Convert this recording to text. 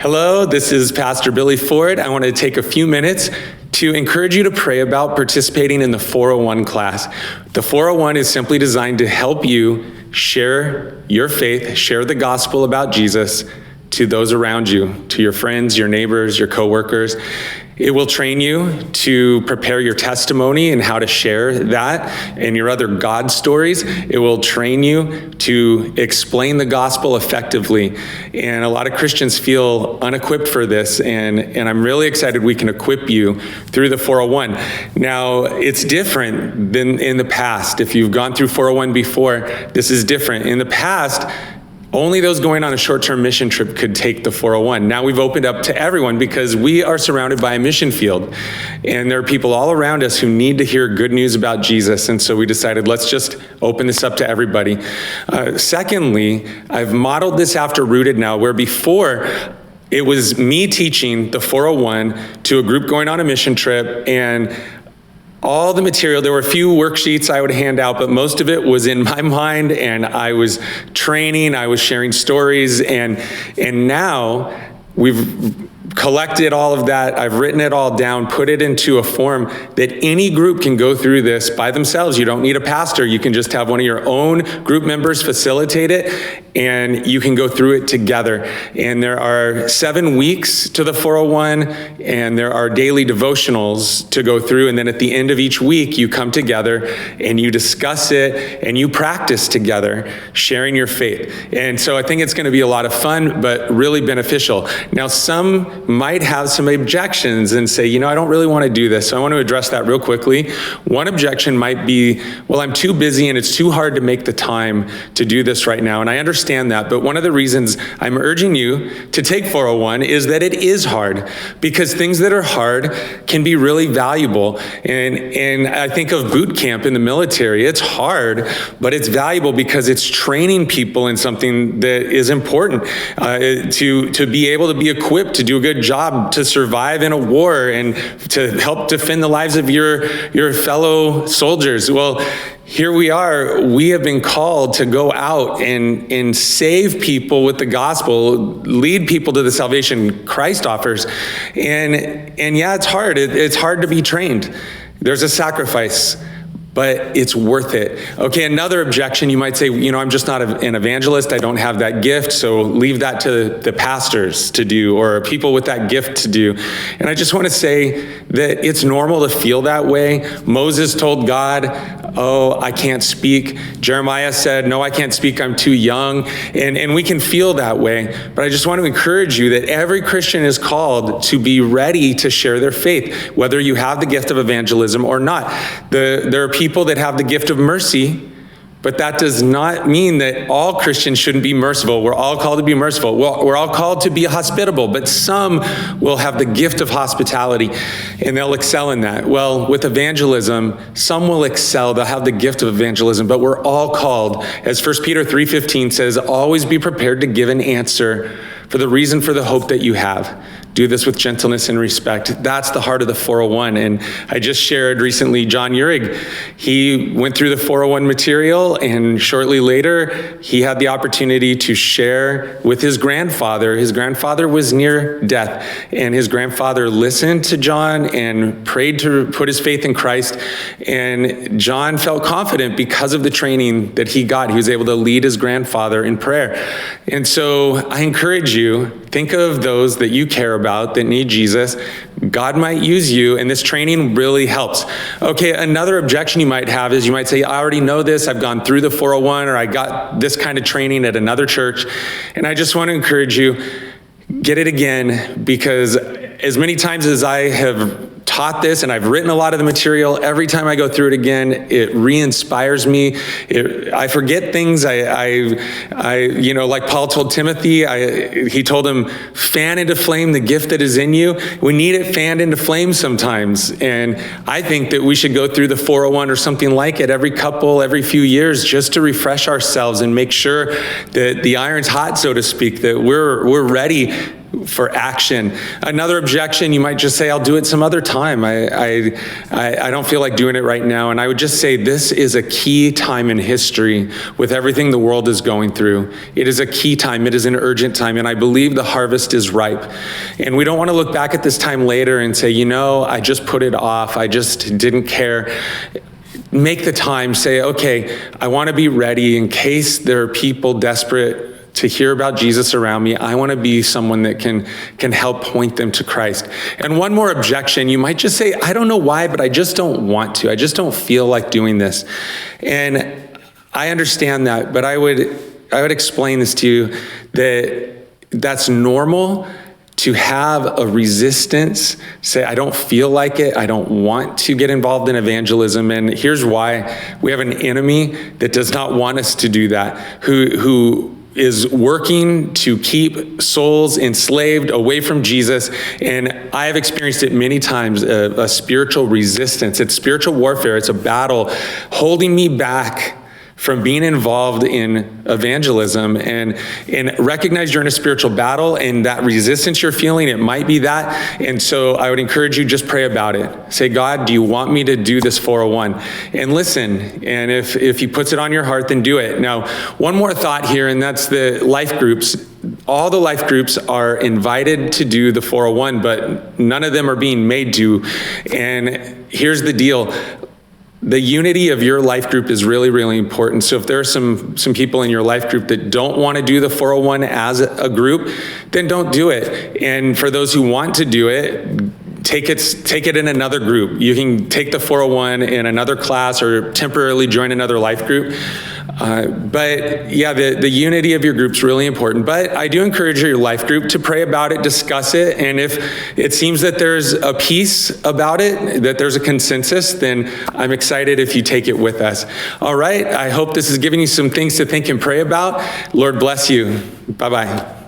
Hello, this is Pastor Billy Ford. I want to take a few minutes to encourage you to pray about participating in the 401 class. The 401 is simply designed to help you share your faith, share the gospel about Jesus to those around you, to your friends, your neighbors, your coworkers. It will train you to prepare your testimony and how to share that and your other God stories. It will train you to explain the gospel effectively. And a lot of Christians feel unequipped for this, and I'm really excited we can equip you through the 401. Now, it's different than in the past. If you've gone through 401 before, this is different. In the past, only those going on a short-term mission trip could take the 401. Now we've opened up to everyone because we are surrounded by a mission field. And there are people all around us who need to hear good news about Jesus. And so we decided, let's just open this up to everybody. Secondly, I've modeled this after Rooted now, where before it was me teaching the 401 to a group going on a mission trip, and all the material, there were a few worksheets I would hand out, but most of it was in my mind, and I was training, I was sharing stories, and now we've collected all of that. I've written it all down, put it into a form that any group can go through this by themselves. You don't need a pastor. You can just have one of your own group members facilitate it, and you can go through it together. And there are 7 weeks to the 401, and there are daily devotionals to go through. And then at the end of each week, you come together and you discuss it and you practice together, sharing your faith. And so I think it's going to be a lot of fun, but really beneficial. Now, some might have some objections and say, I don't really want to do this. So I want to address that real quickly. One objection might be, well, I'm too busy and it's too hard to make the time to do this right now. And I understand that. But one of the reasons I'm urging you to take 401 is that it is hard, because things that are hard can be really valuable. And I think of boot camp in the military. It's hard, but it's valuable because it's training people in something that is important, to be able to be equipped to do a good job, to survive in a war and to help defend the lives of your fellow soldiers. Well, here we are. We have been called to go out and save people with the gospel, lead people to the salvation Christ offers. And yeah, it's hard. It's hard to be trained. There's a sacrifice, but it's worth it. Okay, another objection, you might say, I'm just not an evangelist. I don't have that gift, so leave that to the pastors to do, or people with that gift to do. And I just want to say that it's normal to feel that way. Moses told God, I can't speak. Jeremiah said, no, I can't speak, I'm too young. And we can feel that way. But I just want to encourage you that every Christian is called to be ready to share their faith, whether you have the gift of evangelism or not. There are people that have the gift of mercy, but that does not mean that all Christians shouldn't be merciful. We're all called to be merciful. We're all called to be hospitable, but some will have the gift of hospitality and they'll excel in that. Well, with evangelism, some will excel. They'll have the gift of evangelism, but we're all called, as 1 Peter 3:15 says, always be prepared to give an answer for the reason for the hope that you have. Do this with gentleness and respect. That's the heart of the 401. And I just shared recently, John Uhrig, he went through the 401 material, and shortly later, he had the opportunity to share with his grandfather. His grandfather was near death, and his grandfather listened to John and prayed to put his faith in Christ. And John felt confident because of the training that he got. He was able to lead his grandfather in prayer. And so I encourage you, think of those that you care about that need Jesus. God might use you, and this training really helps. Okay, another objection you might have is you might say, I already know this, I've gone through the 401, or I got this kind of training at another church. And I just want to encourage you, get it again, because as many times as I have taught this and I've written a lot of the material, every time I go through it again, it re-inspires me. I forget things. I like Paul told Timothy, he told him, fan into flame the gift that is in you. We need it fanned into flame sometimes. And I think that we should go through the 401 or something like it every few years, just to refresh ourselves and make sure that the iron's hot, so to speak, that we're ready for action. Another objection, you might just say, I'll do it some other time. I don't feel like doing it right now. And I would just say this is a key time in history with everything the world is going through. It is a key time. It is an urgent time. And I believe the harvest is ripe. And we don't want to look back at this time later and say, I just put it off. I just didn't care. Make the time, say, okay, I want to be ready in case there are people desperate to hear about Jesus around me. I want to be someone that can help point them to Christ. And one more objection, you might just say, I don't know why, but I just don't want to. I just don't feel like doing this. And I understand that, but I would explain this to you that that's normal to have a resistance, say, I don't feel like it, I don't want to get involved in evangelism. And here's why. We have an enemy that does not want us to do that, who is working to keep souls enslaved away from Jesus. And I have experienced it many times, a spiritual resistance. It's spiritual warfare. It's a battle holding me back from being involved in evangelism, and recognize you're in a spiritual battle, and that resistance you're feeling, it might be that. And so I would encourage you, just pray about it. Say, God, do you want me to do this 401? And listen, and if he puts it on your heart, then do it. Now, one more thought here, and that's the life groups. All the life groups are invited to do the 401, but none of them are being made to. And here's the deal. The unity of your life group is really, really important. So if there are some people in your life group that don't want to do the 401 as a group, then don't do it. And for those who want to do it, take it in another group. You can take the 401 in another class or temporarily join another life group. But yeah, the unity of your group is really important. But I do encourage your life group to pray about it, discuss it. And if it seems that there's a peace about it, that there's a consensus, then I'm excited if you take it with us. All right. I hope this is giving you some things to think and pray about. Lord bless you. Bye-bye.